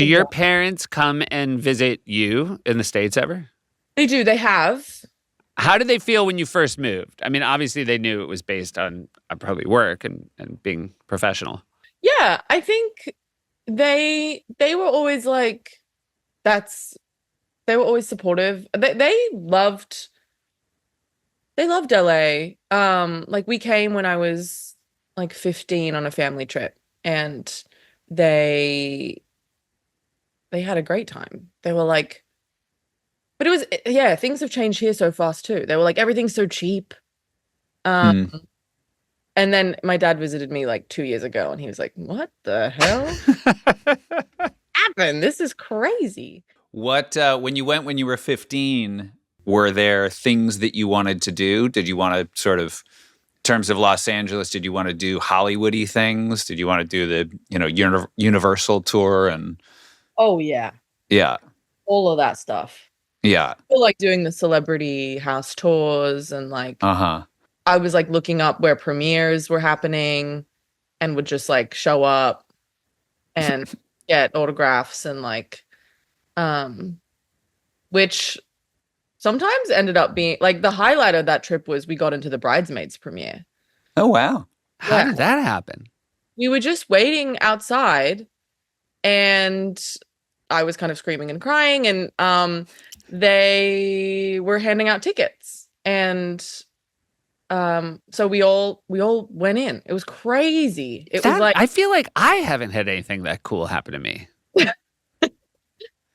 Do your parents come and visit you in the States ever? They do. They have. How did they feel when you first moved? I mean, obviously they knew it was based on probably work and being professional. Yeah, I think they were always like, they were always supportive. They loved LA. Like we came when I was like 15 on a family trip, and they had a great time. They were like, but it was, yeah, things have changed here so fast too. They were like, everything's so cheap. And then my dad visited me like 2 years ago, and he was like, what the hell happened? This is crazy. What, when you went when you were 15, were there things that you wanted to do? Did you want to sort of, in terms of Los Angeles, did you want to do Hollywood-y things? Did you want to do the, Universal tour and... Oh, yeah. Yeah. All of that stuff. Yeah. Or like doing the celebrity house tours and like, I was like looking up where premieres were happening and would just like show up and get autographs and like, which sometimes ended up being like the highlight of that trip was we got into the Bridesmaids premiere. Oh, wow. How did that happen? We were just waiting outside and I was kind of screaming and crying, and they were handing out tickets, and so we all went in. It was crazy. It was like, I feel like I haven't had anything that cool happen to me.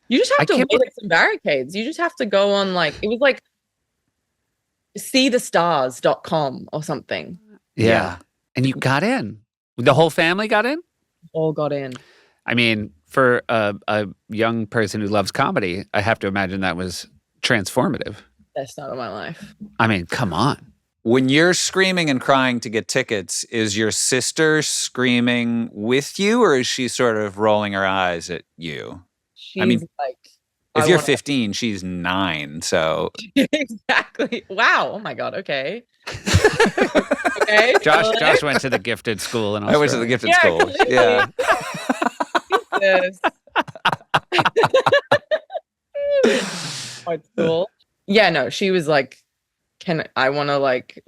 You just have to wait at some barricades. You just have to go on like, it was like seethestars.com or something. Yeah. And you got in. The whole family got in? All got in. I mean, for a young person who loves comedy, I have to imagine that was transformative. Best night of my life. I mean, come on. When you're screaming and crying to get tickets, is your sister screaming with you, or is she sort of rolling her eyes at you? She's like... If you're 15, she's 9, so... Exactly. Wow. Oh my God. Okay. Okay. Josh went to the gifted school in Australia. I went to the gifted school. Clearly. Yeah. Yes. Art school. Yeah, no, she was like, I want to like,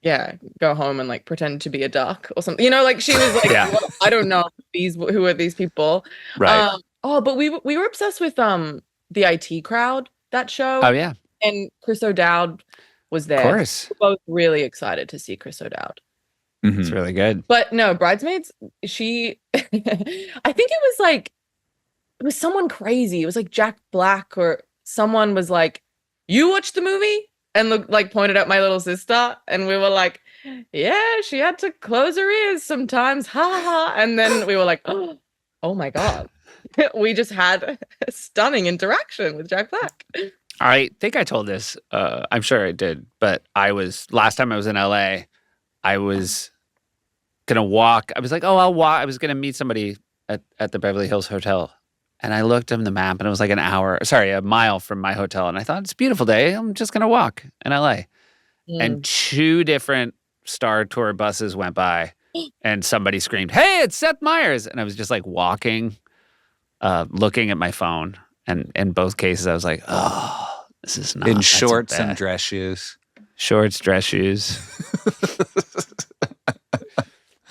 go home and like pretend to be a duck or something. Like she was like, well, I don't know who are these people. Right. But we were obsessed with the IT Crowd, that show. Oh yeah. And Chris O'Dowd was there. Of course. We were both really excited to see Chris O'Dowd. Mm-hmm. It's really good. But no, Bridesmaids, I think it was someone crazy. It was like Jack Black or someone was like, you watched the movie? And looked like pointed at my little sister. And we were like, yeah, she had to close her ears sometimes. Ha ha. And then we were like, oh my God. We just had a stunning interaction with Jack Black. I think I told this. I'm sure I did. But last time I was in LA, I was going to walk. I was like, I'll walk. I was going to meet somebody at the Beverly Hills Hotel. And I looked on the map and it was like a mile from my hotel. And I thought, it's a beautiful day. I'm just going to walk in LA. And 2 different Star Tour buses went by and somebody screamed, hey, it's Seth Meyers. And I was just like walking, looking at my phone. And in both cases, I was like, oh, this is not. In shorts and dress shoes. Shorts, dress shoes.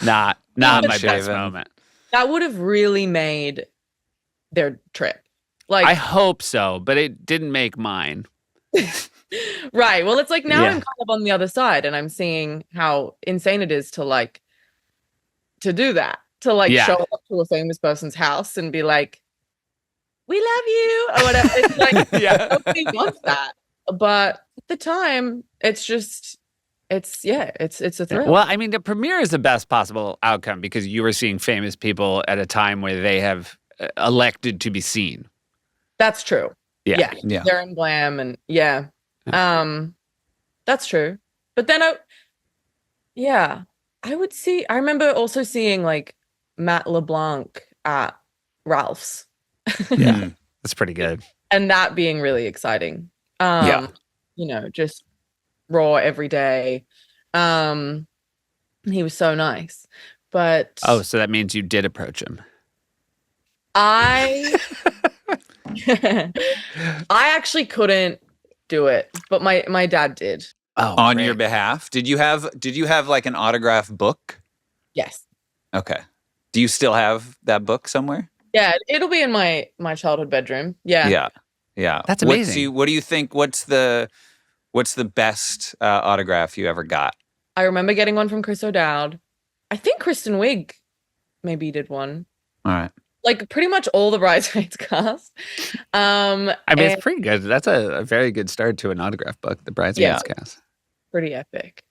Not my best moment. That would have really made their trip. Like, I hope so, but it didn't make mine. Right. Well, it's like now I'm kind of on the other side and I'm seeing how insane it is to do that. To show up to a famous person's house and be like, we love you or whatever. It's like, nobody wants that. But at the time, it's just, it's a thrill. Well, I mean, the premiere is the best possible outcome because you were seeing famous people at a time where they have elected to be seen. That's true. Yeah. They're in glam and that's true. But then I remember also seeing like Matt LeBlanc at Ralph's. Yeah. That's pretty good. And that being really exciting. Just raw every day. He was so nice. But so that means you did approach him. I I actually couldn't do it, but my dad did. Oh, On great. your behalf. Did you have like an autograph book? Yes. Okay. Do you still have that book somewhere? Yeah, it'll be in my childhood bedroom. Yeah. Yeah. Yeah. That's amazing. What do you think? What's the best autograph you ever got? I remember getting one from Chris O'Dowd. I think Kristen Wiig maybe did one. All right. Like pretty much all the Bridesmaids cast. I mean, and it's pretty good. That's a very good start to an autograph book, the Bridesmaids cast. pretty epic.